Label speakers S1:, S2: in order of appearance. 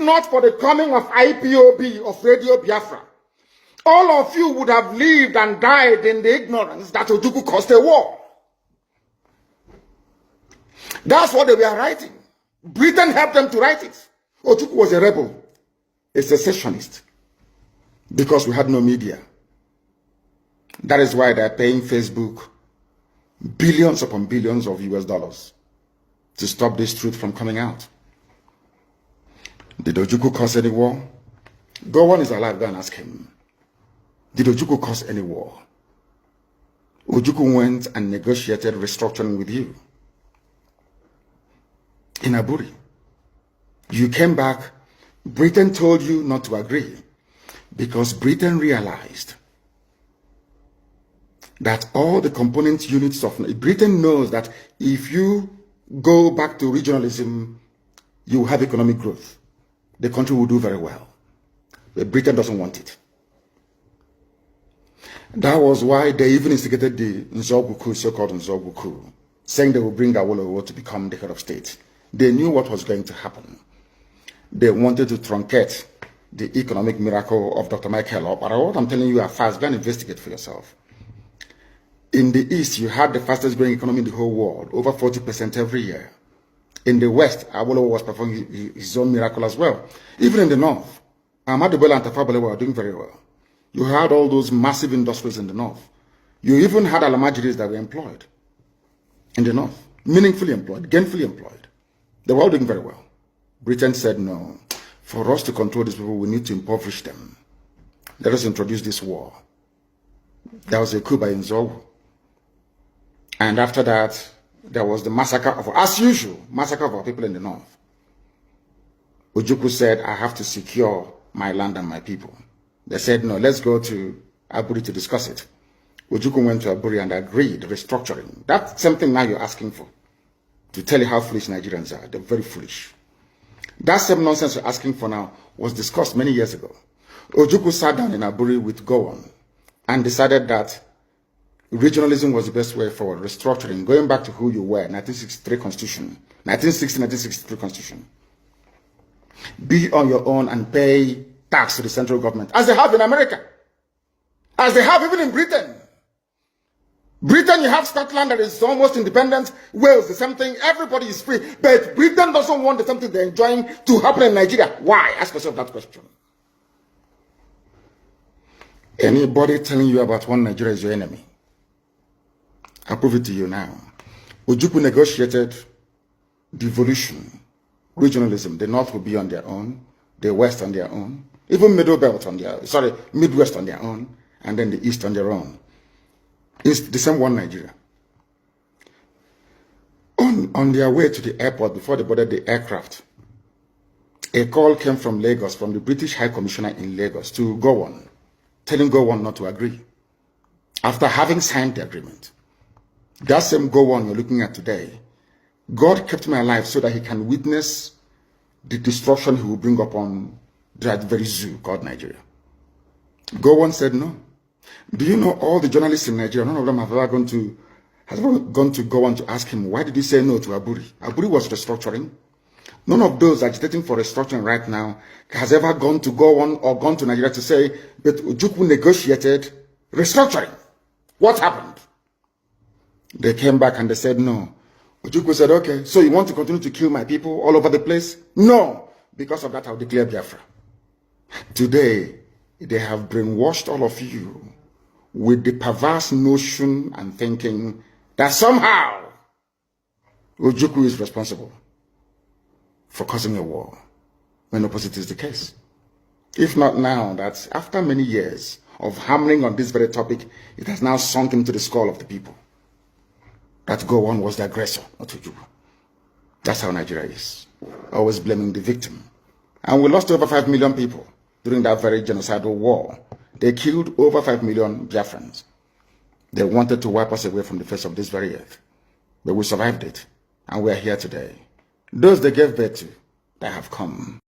S1: not for the coming of IPOB, of Radio Biafra, all of you would have lived and died in the ignorance that Ojukwu caused a war. That's what they were writing. Britain helped them to write it. Ojukwu was a rebel, a secessionist, because we had no media. That is why they're paying Facebook billions upon billions of US dollars to stop this truth from coming out. Did Ojukwu cause any war? Gowon is alive, go and ask him. Did Ojukwu cause any war? Ojukwu went and negotiated restructuring with you in Aburi. You came back, Britain told you not to agree because Britain realized that all the component units of Britain knows that if you go back to regionalism, you have economic growth. The country will do very well. But Britain doesn't want it. That was why they even instigated the Nzogbu, so-called Nzogbu, saying they will bring Awolowo to become the head of state. They knew what was going to happen. They wanted to truncate the economic miracle of Dr. Michael Opara. What I'm telling you are fast. Go and investigate for yourself. In the East, you had the fastest growing economy in the whole world, over 40% every year. In the West, Awolowo was performing his own miracle as well. Even in the North, Ahmadu Bello and Tafawa Balewa were doing very well. You had all those massive industries in the North. You even had Alamajiris that were employed in the North, meaningfully employed, gainfully employed. They were all doing very well. Britain said, no, for us to control these people, we need to impoverish them. Let us introduce this war. There was a coup by Nzogbu. And after that, there was the massacre of, as usual, massacre of our people in the North. Ojukwu said, I have to secure my land and my people. They said, no, let's go to Aburi to discuss it. Ojukwu went to Aburi and agreed, restructuring. That's something now you're asking for. To tell you how foolish Nigerians are. They're very foolish. That same nonsense you're asking for now was discussed many years ago. Ojukwu sat down in Aburi with Gowon and decided that regionalism was the best way forward, restructuring, going back to who you were, 1963 Constitution, 1960-1963 Constitution. Be on your own and pay tax to the central government, as they have in America, as they have even in Britain. Britain, you have Scotland that is almost independent, Wales, the same thing, everybody is free, but Britain doesn't want the same thing they're enjoying to happen in Nigeria. Why? Ask yourself that question. Anybody telling you about one Nigeria is your enemy. I'll prove it to you now. Ojukwu negotiated devolution, regionalism. The North will be on their own, the West on their own, even Midwest on their own, and then the East on their own. It's the same one Nigeria. On their way to the airport, before they boarded the aircraft, a call came from Lagos, from the British High Commissioner in Lagos, to Gowon, telling Gowon not to agree, after having signed the agreement. That same Gowon you're looking at today, God kept me alive so that he can witness the destruction he will bring upon that very zoo called Nigeria. Gowon said no. Do you know all the journalists in Nigeria, none of them have ever gone to Gowon to ask him, why did he say no to Aburi? Aburi was restructuring. None of those agitating for restructuring right now has ever gone to Gowon or gone to Nigeria to say, but Ojukwu negotiated restructuring. What happened? They came back and they said no. Ojukwu said, okay, so you want to continue to kill my people all over the place? No. Because of that, I'll declare Biafra. Today, they have brainwashed all of you with the perverse notion and thinking that somehow Ojukwu is responsible for causing a war, when opposite is the case. If not now, that after many years of hammering on this very topic, it has now sunk into the skull of the people that Gowon was the aggressor, not Ojukwu. That's how Nigeria is, always blaming the victim. And we lost over 5 million people during that very genocidal war. They killed over 5 million Biafrans. They wanted to wipe us away from the face of this very earth. But we survived it, and we are here today. Those they gave birth to, they have come.